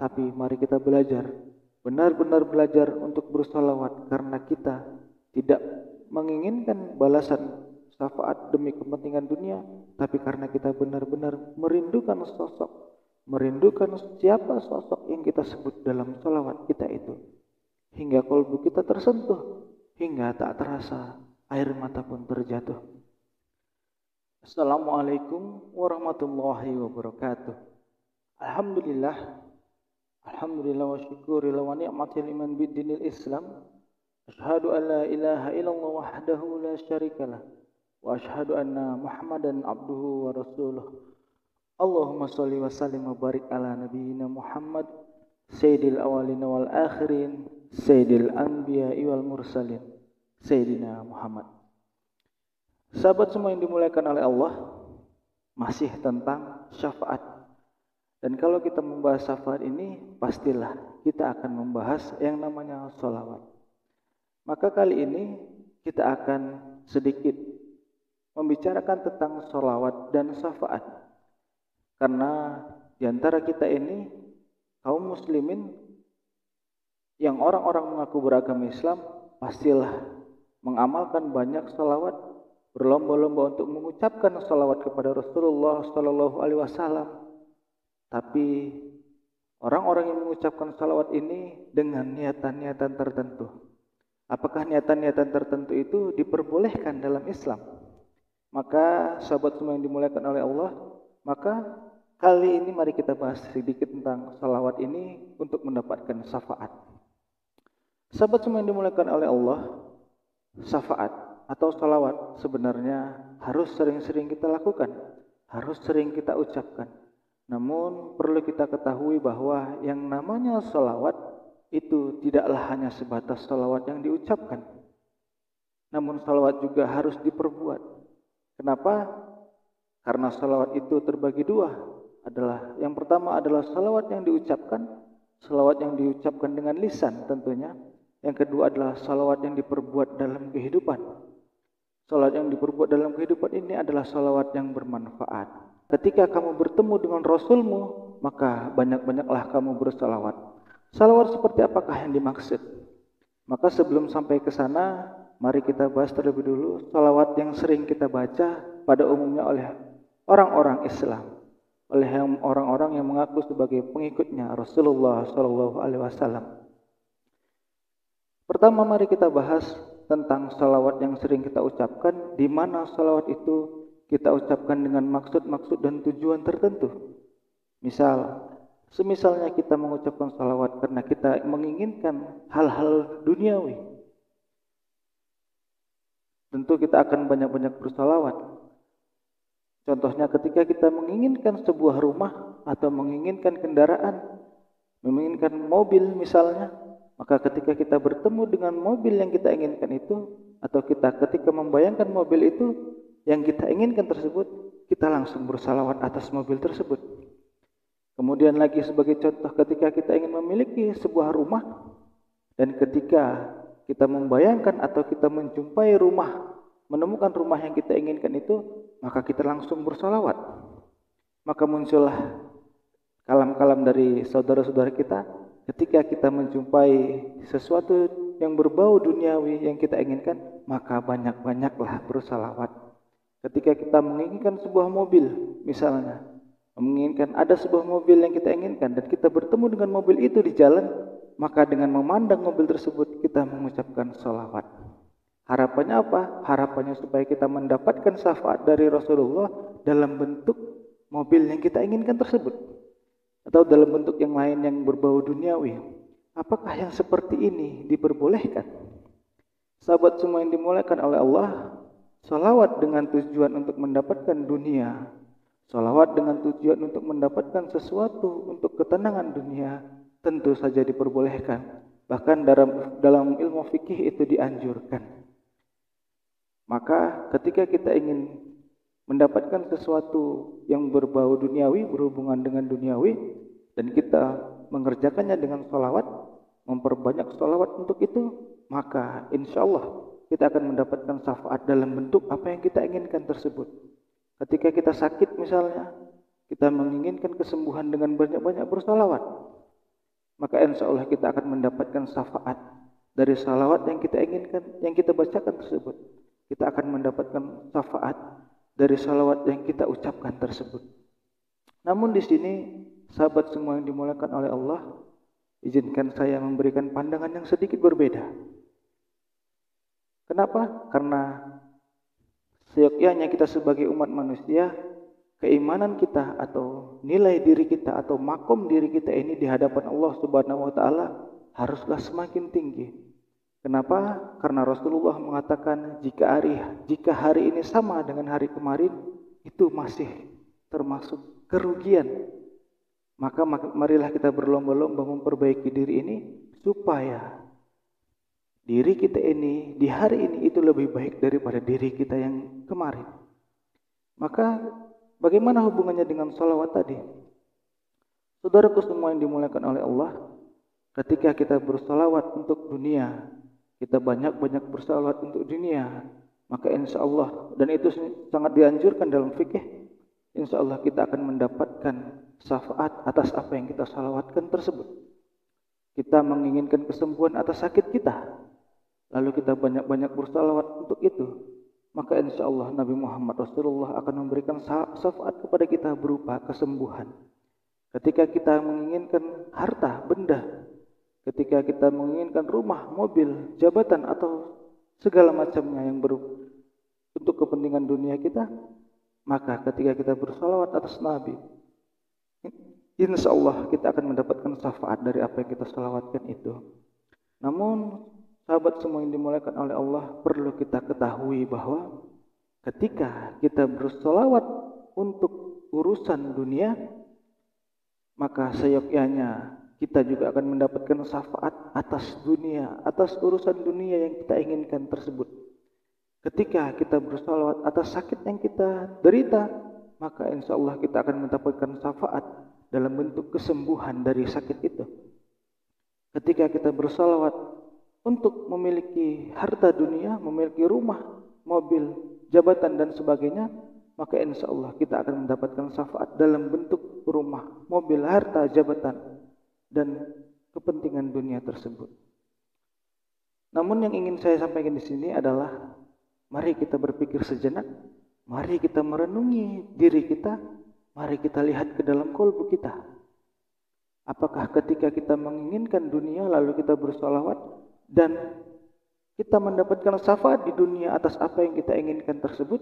Tapi mari kita belajar, benar-benar belajar untuk bersolawat, karena kita tidak menginginkan balasan syafaat demi kepentingan dunia, tapi karena kita benar-benar merindukan siapa sosok yang kita sebut dalam solawat kita itu, hingga kalbu kita tersentuh, hingga tak terasa air mata pun terjatuh. Assalamualaikum warahmatullahi wabarakatuh. Alhamdulillah wa syukurillah wa ni'matil iman bid-dinil Islam. Asyhadu an la ilaha illallah wahdahu la syarikalah wa asyhadu anna Muhammadan abduhu wa rasuluh. Allahumma shalli wa sallim wa barik ala nabiyyina Muhammad sayyidil awwalin wal akhirin, sayyidil anbiya'i wal mursalin, sayyidina Muhammad. Sahabat semua yang dimuliakan oleh Allah, masih tentang syafaat. Dan kalau kita membahas syafaat ini, pastilah kita akan membahas yang namanya sholawat. Maka kali ini kita akan sedikit membicarakan tentang sholawat dan syafaat. Karena di antara kita ini, kaum muslimin yang orang-orang mengaku beragama Islam, pastilah mengamalkan banyak sholawat, berlomba-lomba untuk mengucapkan sholawat kepada Rasulullah Sallallahu Alaihi Wasallam. Tapi orang-orang yang mengucapkan sholawat ini dengan niatan-niatan tertentu. Apakah niatan-niatan tertentu itu diperbolehkan dalam Islam? Maka sahabat semua yang dimuliakan oleh Allah, maka kali ini mari kita bahas sedikit tentang sholawat ini untuk mendapatkan syafaat. Sahabat semua yang dimuliakan oleh Allah, syafaat atau sholawat sebenarnya harus sering-sering kita lakukan, harus sering kita ucapkan. Namun perlu kita ketahui bahwa yang namanya sholawat itu tidaklah hanya sebatas sholawat yang diucapkan, namun sholawat juga harus diperbuat. Kenapa? Karena sholawat itu terbagi dua. Yang pertama adalah sholawat yang diucapkan dengan lisan tentunya. Yang kedua adalah sholawat yang diperbuat dalam kehidupan. Sholawat yang diperbuat dalam kehidupan ini adalah sholawat yang bermanfaat. Ketika kamu bertemu dengan Rasulmu, maka banyak-banyaklah kamu bersholawat. Sholawat seperti apakah yang dimaksud? Maka sebelum sampai ke sana, mari kita bahas terlebih dulu sholawat yang sering kita baca pada umumnya oleh orang-orang Islam, oleh orang-orang yang mengaku sebagai pengikutnya Rasulullah Sallallahu Alaihi Wasallam. Pertama, mari kita bahas tentang sholawat yang sering kita ucapkan, di mana sholawat itu kita ucapkan dengan maksud-maksud dan tujuan tertentu. Semisalnya kita mengucapkan sholawat karena kita menginginkan hal-hal duniawi, tentu kita akan banyak-banyak bersholawat. Contohnya ketika kita menginginkan sebuah rumah atau menginginkan kendaraan, menginginkan mobil misalnya, maka ketika kita bertemu dengan mobil yang kita inginkan itu, atau kita ketika membayangkan mobil itu yang kita inginkan tersebut, kita langsung bersalawat atas mobil tersebut. Kemudian lagi sebagai contoh, ketika kita ingin memiliki sebuah rumah, dan ketika kita membayangkan atau kita menjumpai rumah, menemukan rumah yang kita inginkan itu, maka kita langsung bersalawat. Maka muncullah kalam-kalam dari saudara-saudara kita, ketika kita menjumpai sesuatu yang berbau duniawi yang kita inginkan, maka banyak-banyaklah bersalawat. Ketika kita menginginkan sebuah mobil, misalnya, menginginkan ada sebuah mobil yang kita inginkan, dan kita bertemu dengan mobil itu di jalan, maka dengan memandang mobil tersebut, kita mengucapkan sholawat. Harapannya apa? Harapannya supaya kita mendapatkan syafaat dari Rasulullah dalam bentuk mobil yang kita inginkan tersebut, atau dalam bentuk yang lain yang berbau duniawi. Apakah yang seperti ini diperbolehkan? Sahabat semua yang dimuliakan oleh Allah, sholawat dengan tujuan untuk mendapatkan dunia, sholawat dengan tujuan untuk mendapatkan sesuatu untuk ketenangan dunia, tentu saja diperbolehkan. Bahkan dalam ilmu fikih itu dianjurkan. Maka ketika kita ingin mendapatkan sesuatu yang berbau duniawi, berhubungan dengan duniawi, dan kita mengerjakannya dengan sholawat, memperbanyak sholawat untuk itu, maka insya Allah kita akan mendapatkan syafaat dalam bentuk apa yang kita inginkan tersebut. Ketika kita sakit misalnya, kita menginginkan kesembuhan dengan banyak-banyak bersholawat. maka insya Allah kita akan mendapatkan syafaat dari salawat yang kita inginkan, yang kita bacakan tersebut. Kita akan mendapatkan syafaat dari salawat yang kita ucapkan tersebut. Namun di sini, sahabat semua yang dimuliakan oleh Allah, izinkan saya memberikan pandangan yang sedikit berbeda. Kenapa? Karena seyogyanya kita sebagai umat manusia, keimanan kita atau nilai diri kita atau makom diri kita ini di hadapan Allah Subhanahu wa taala haruslah semakin tinggi. Kenapa? Karena Rasulullah mengatakan jika hari ini sama dengan hari kemarin, itu masih termasuk kerugian. Maka marilah kita berlomba-lomba memperbaiki diri ini supaya diri kita ini di hari ini itu lebih baik daripada diri kita yang kemarin. Maka bagaimana hubungannya dengan salawat tadi? Saudaraku semua yang dimuliakan oleh Allah, ketika kita bersalawat untuk dunia, kita banyak-banyak bersalawat untuk dunia, maka insya Allah, dan itu sangat dianjurkan dalam fikih, insya Allah kita akan mendapatkan syafaat atas apa yang kita salawatkan tersebut. Kita menginginkan kesembuhan atas sakit kita, lalu kita banyak-banyak bersalawat untuk itu, maka insya Allah Nabi Muhammad Rasulullah akan memberikan syafaat kepada kita berupa kesembuhan. Ketika kita menginginkan harta, benda, ketika kita menginginkan rumah, mobil, jabatan atau segala macamnya yang untuk kepentingan dunia kita, maka ketika kita bersalawat atas Nabi, insya Allah kita akan mendapatkan syafaat dari apa yang kita salawatkan itu. Namun sahabat semua yang dimuliakan oleh Allah, perlu kita ketahui bahwa ketika kita bersalawat untuk urusan dunia, maka seyogyanya kita juga akan mendapatkan syafaat atas dunia, atas urusan dunia yang kita inginkan tersebut. Ketika kita bersalawat atas sakit yang kita derita, maka insya Allah kita akan mendapatkan syafaat dalam bentuk kesembuhan dari sakit itu. Ketika kita bersalawat untuk memiliki harta dunia, memiliki rumah, mobil, jabatan dan sebagainya, maka insya Allah kita akan mendapatkan syafaat dalam bentuk rumah, mobil, harta, jabatan dan kepentingan dunia tersebut. Namun yang ingin saya sampaikan di sini adalah, mari kita berpikir sejenak, mari kita merenungi diri kita, mari kita lihat ke dalam kolbu kita. Apakah ketika kita menginginkan dunia lalu kita bersalawat dan kita mendapatkan syafaat di dunia atas apa yang kita inginkan tersebut?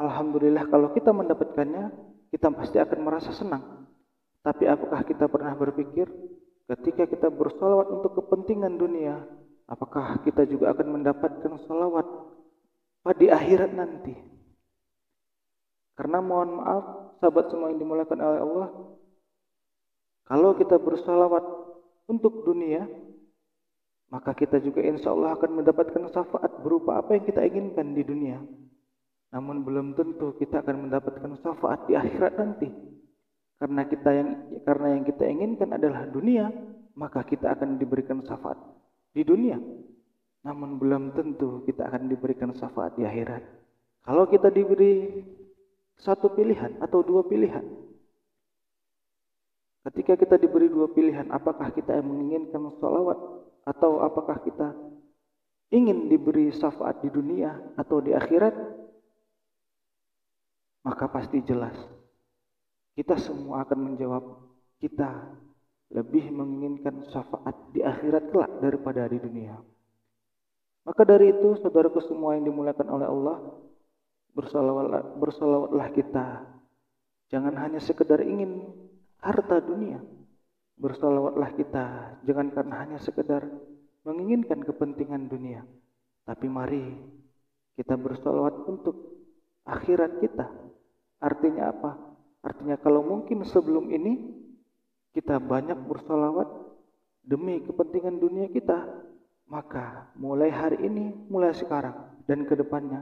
Alhamdulillah, kalau kita mendapatkannya, kita pasti akan merasa senang. Tapi apakah kita pernah berpikir ketika kita bersalawat untuk kepentingan dunia, apakah kita juga akan mendapatkan salawat pada akhirat nanti? Karena mohon maaf, sahabat semua yang dimuliakan oleh Allah, kalau kita bersalawat untuk dunia, maka kita juga insya Allah akan mendapatkan syafaat berupa apa yang kita inginkan di dunia. Namun belum tentu kita akan mendapatkan syafaat di akhirat nanti. Karena yang kita inginkan adalah dunia, maka kita akan diberikan syafaat di dunia. Namun belum tentu kita akan diberikan syafaat di akhirat. Kalau kita diberi satu pilihan atau dua pilihan, ketika kita diberi dua pilihan, apakah kita menginginkan salawat atau apakah kita ingin diberi syafaat di dunia atau di akhirat, maka pasti jelas kita semua akan menjawab, kita lebih menginginkan syafaat di akhirat kelak daripada di dunia. Maka dari itu, saudaraku semua yang dimuliakan oleh Allah, bersalawatlah kita. Jangan hanya sekedar ingin harta dunia. Bersalawatlah kita, jangan karena hanya sekedar menginginkan kepentingan dunia. Tapi mari kita bersalawat untuk akhirat kita. Artinya apa? Artinya kalau mungkin sebelum ini kita banyak bersalawat demi kepentingan dunia kita, maka mulai hari ini, mulai sekarang dan ke depannya,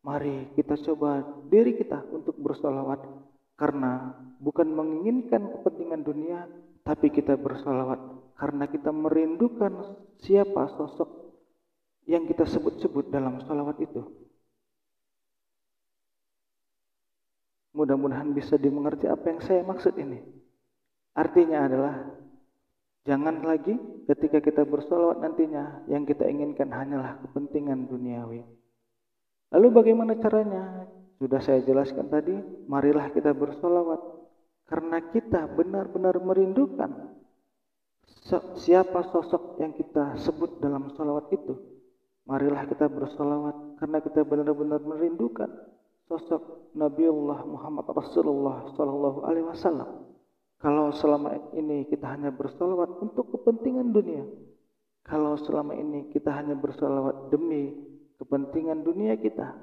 mari kita coba diri kita untuk bersalawat, karena bukan menginginkan kepentingan dunia, tapi kita bersalawat karena kita merindukan siapa sosok yang kita sebut-sebut dalam salawat itu. Mudah-mudahan bisa dimengerti apa yang saya maksud ini. Artinya adalah Jangan lagi ketika kita bersolawat nantinya yang kita inginkan hanyalah kepentingan duniawi. Lalu bagaimana caranya? Sudah saya jelaskan tadi, marilah kita bersolawat karena kita benar-benar merindukan siapa sosok yang kita sebut dalam solawat itu. Marilah kita bersolawat karena kita benar-benar merindukan sosok Nabiullah Muhammad Rasulullah Sallallahu Alaihi Wasallam. Kalau selama ini kita hanya bersolawat untuk kepentingan dunia, kalau selama ini kita hanya bersolawat demi kepentingan dunia kita,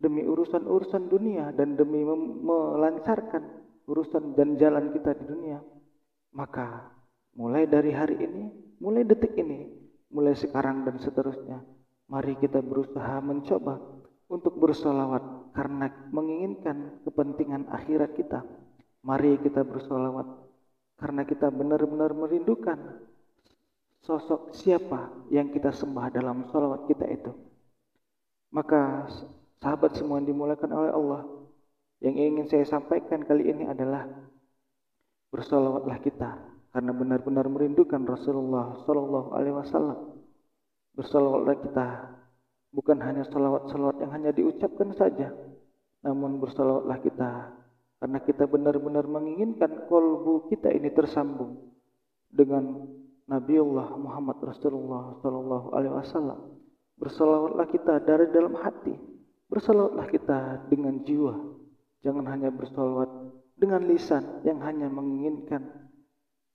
demi urusan-urusan dunia dan demi melancarkan urusan dan jalan kita di dunia, maka mulai dari hari ini, mulai detik ini, mulai sekarang dan seterusnya, mari kita berusaha mencoba untuk bersolawat karena menginginkan kepentingan akhirat kita. Mari kita bersolawat karena kita benar-benar merindukan sosok siapa yang kita sembah dalam solawat kita itu. Maka sahabat semua yang dimuliakan oleh Allah, yang ingin saya sampaikan kali ini adalah bersolawatlah kita karena benar-benar merindukan Rasulullah Sallallahu Alaihi Wasallam. Bersolawatlah kita bukan hanya solawat-solawat yang hanya diucapkan saja, namun bersolawatlah kita karena kita benar-benar menginginkan kolbu kita ini tersambung dengan Nabiullah Muhammad Rasulullah Sallallahu Alaihi Wasallam. Bersolawatlah kita dari dalam hati, bersolawatlah kita dengan jiwa. Jangan hanya bersolawat dengan lisan yang hanya menginginkan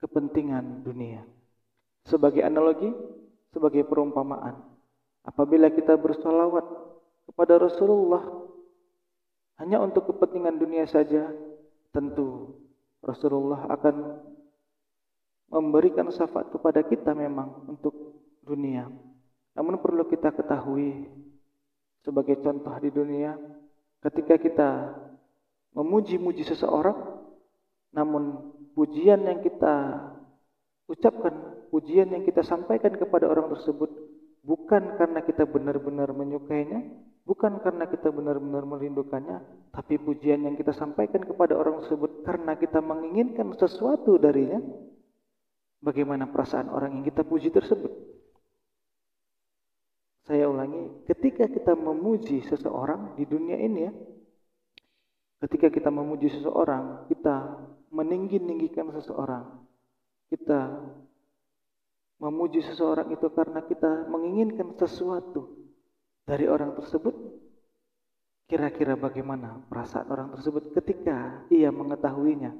kepentingan dunia. Sebagai analogi, sebagai perumpamaan, apabila kita bersolawat kepada Rasulullah hanya untuk kepentingan dunia saja, tentu Rasulullah akan memberikan syafaat kepada kita memang untuk dunia. Namun perlu kita ketahui, sebagai contoh di dunia, ketika kita memuji-muji seseorang, namun pujian yang kita ucapkan, pujian yang kita sampaikan kepada orang tersebut bukan karena kita benar-benar menyukainya, bukan karena kita benar-benar merindukannya, tapi pujian yang kita sampaikan kepada orang tersebut karena kita menginginkan sesuatu darinya. Bagaimana perasaan orang yang kita puji tersebut? Saya ulangi, ketika kita memuji seseorang di dunia ini ya, ketika kita memuji seseorang, kita meninggi-ninggikan seseorang, kita memuji seseorang itu karena kita menginginkan sesuatu dari orang tersebut. Kira-kira bagaimana perasaan orang tersebut ketika ia mengetahuinya?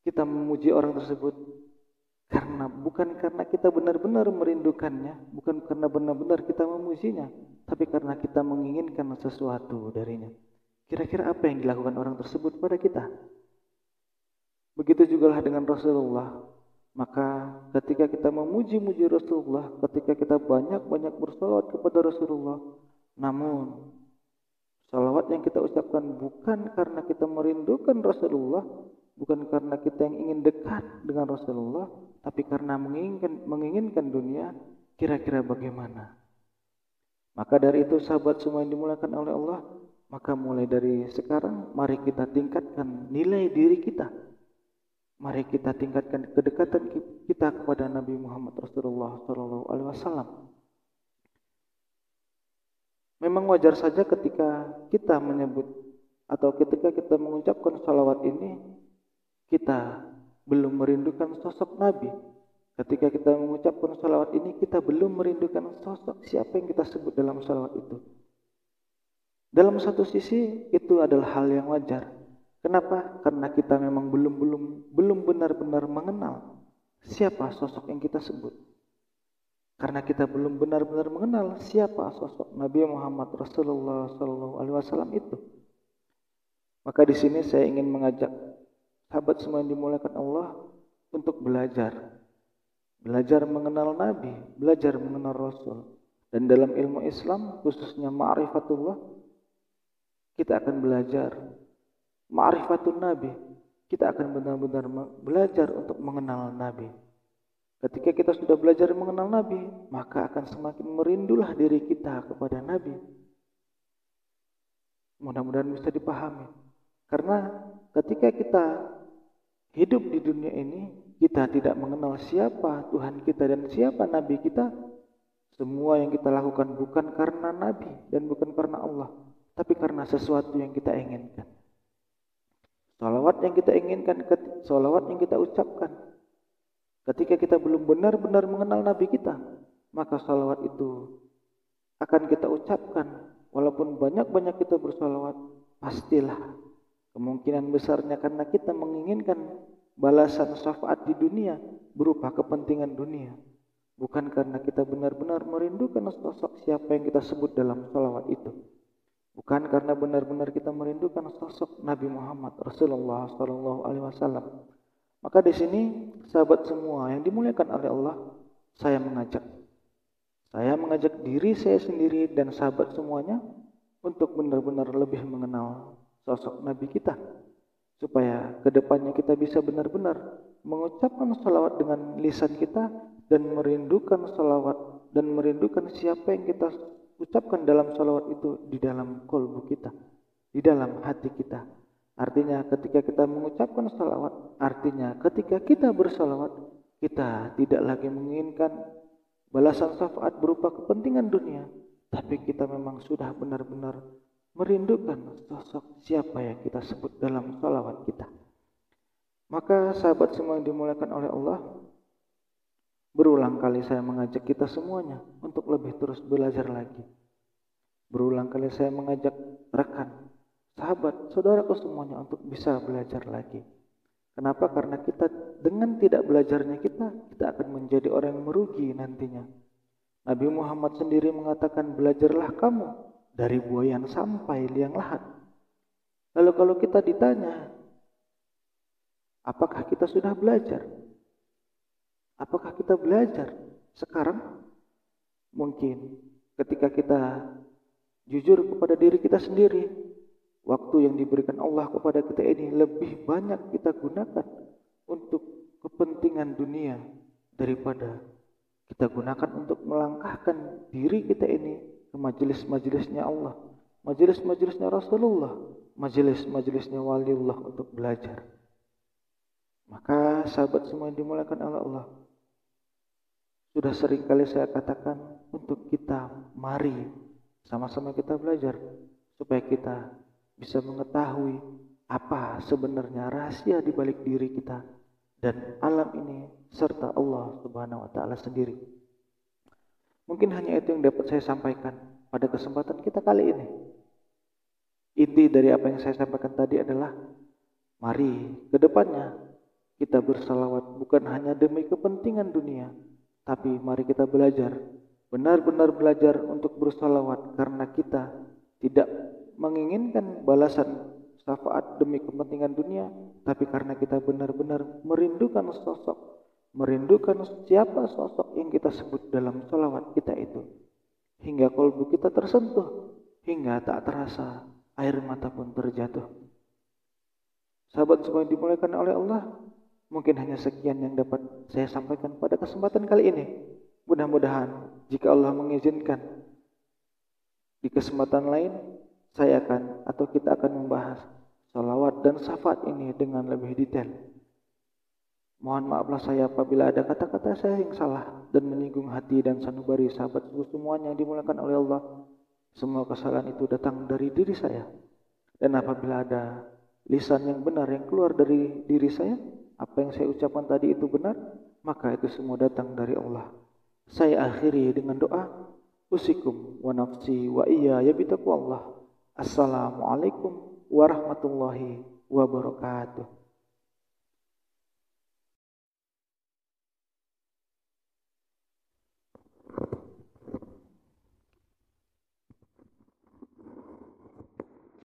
Kita memuji orang tersebut bukan karena kita benar-benar merindukannya, bukan karena benar-benar kita memujinya, tapi karena kita menginginkan sesuatu darinya. Kira-kira apa yang dilakukan orang tersebut pada kita? Begitu juga dengan Rasulullah. Maka ketika kita memuji-muji Rasulullah, ketika kita banyak-banyak bersolawat kepada Rasulullah, namun salawat yang kita ucapkan bukan karena kita merindukan Rasulullah, bukan karena kita yang ingin dekat dengan Rasulullah, tapi karena menginginkan dunia, kira-kira bagaimana? Maka dari itu sahabat semua yang dimuliakan oleh Allah, maka mulai dari sekarang mari kita tingkatkan nilai diri kita. Mari kita tingkatkan kedekatan kita kepada Nabi Muhammad Rasulullah Sallallahu Alaihi Wasallam. Memang wajar saja ketika kita menyebut atau ketika kita mengucapkan salawat ini, kita belum merindukan sosok Nabi. Ketika kita mengucapkan salawat ini, kita belum merindukan sosok siapa yang kita sebut dalam salawat itu. Dalam satu sisi itu adalah hal yang wajar. Kenapa? Karena kita memang belum benar-benar mengenal siapa sosok yang kita sebut. Karena kita belum benar-benar mengenal siapa sosok Nabi Muhammad Rasulullah Sallallahu Alaihi Wasallam itu. Maka di sini saya ingin mengajak sahabat semua yang dimuliakan Allah untuk belajar mengenal Nabi, belajar mengenal Rasul. Dan dalam ilmu Islam, khususnya ma'rifatullah, kita akan belajar ma'rifatun Nabi. Kita akan benar-benar belajar untuk mengenal Nabi. Ketika kita sudah belajar mengenal Nabi, maka akan semakin merindulah diri kita kepada Nabi. Mudah-mudahan bisa dipahami. Karena ketika kita hidup di dunia ini kita tidak mengenal siapa Tuhan kita dan siapa Nabi kita, semua yang kita lakukan bukan karena Nabi dan bukan karena Allah, tapi karena sesuatu yang kita inginkan. Salawat yang kita inginkan, salawat yang kita ucapkan, ketika kita belum benar-benar mengenal Nabi kita, maka salawat itu akan kita ucapkan. Walaupun banyak-banyak kita bersalawat, pastilah kemungkinan besarnya karena kita menginginkan balasan syafaat di dunia berupa kepentingan dunia, bukan karena kita benar-benar merindukan sosok siapa yang kita sebut dalam salawat itu, bukan karena benar-benar kita merindukan sosok Nabi Muhammad Rasulullah SAW. Maka di sini sahabat semua yang dimuliakan oleh Allah, saya mengajak diri saya sendiri dan sahabat semuanya untuk benar-benar lebih mengenal sosok Nabi kita, supaya kedepannya kita bisa benar-benar mengucapkan salawat dengan lisan kita dan merindukan salawat dan merindukan siapa yang kita ucapkan dalam salawat itu di dalam kolbu kita, di dalam hati kita. Artinya ketika kita mengucapkan salawat, artinya ketika kita bersalawat, kita tidak lagi menginginkan balasan syafaat berupa kepentingan dunia, tapi kita memang sudah benar-benar merindukan sosok siapa yang kita sebut dalam salawat kita. Maka sahabat semua yang dimuliakan oleh Allah, berulang kali saya mengajak kita semuanya untuk lebih terus belajar lagi. Berulang kali saya mengajak rekan, sahabat, saudaraku semuanya untuk bisa belajar lagi. Kenapa? Karena kita dengan tidak belajarnya kita akan menjadi orang yang merugi nantinya. Nabi Muhammad sendiri mengatakan, belajarlah kamu dari buayan sampai liang lahat. Lalu kalau kita ditanya, apakah kita sudah belajar? Apakah kita belajar sekarang? Mungkin ketika kita jujur kepada diri kita sendiri, waktu yang diberikan Allah kepada kita ini lebih banyak kita gunakan untuk kepentingan dunia daripada kita gunakan untuk melangkahkan diri kita ini ke majelis-majelisnya Allah, majelis-majelisnya Rasulullah, majelis-majelisnya waliullah untuk belajar. Maka sahabat semua yang dimuliakan oleh Allah, sudah sering kali saya katakan untuk kita mari sama-sama kita belajar supaya kita bisa mengetahui apa sebenarnya rahasia di balik diri kita dan alam ini serta Allah Subhanahu wa taala sendiri. Mungkin hanya itu yang dapat saya sampaikan pada kesempatan kita kali ini. Inti dari apa yang saya sampaikan tadi adalah mari ke depannya kita bersalawat bukan hanya demi kepentingan dunia, tapi mari kita belajar, benar-benar belajar untuk bersalawat karena kita tidak menginginkan balasan syafaat demi kepentingan dunia, tapi karena kita benar-benar merindukan sosok, merindukan siapa sosok yang kita sebut dalam salawat kita itu, hingga kalbu kita tersentuh, hingga tak terasa air mata pun terjatuh. Sahabat semua yang dimuliakan oleh Allah, mungkin hanya sekian yang dapat saya sampaikan pada kesempatan kali ini. Mudah-mudahan jika Allah mengizinkan di kesempatan lain saya akan atau kita akan membahas salawat dan syafaat ini dengan lebih detail. Mohon maaflah saya apabila ada kata-kata saya yang salah dan menyinggung hati dan sanubari sahabat semuanya yang dimuliakan oleh Allah. Semua kesalahan itu datang dari diri saya. Dan apabila ada lisan yang benar yang keluar dari diri saya, apa yang saya ucapkan tadi itu benar, maka itu semua datang dari Allah. Saya akhiri dengan doa, usikum wa nafsi wa iyaya bitaqwallah. Assalamualaikum warahmatullahi wabarakatuh.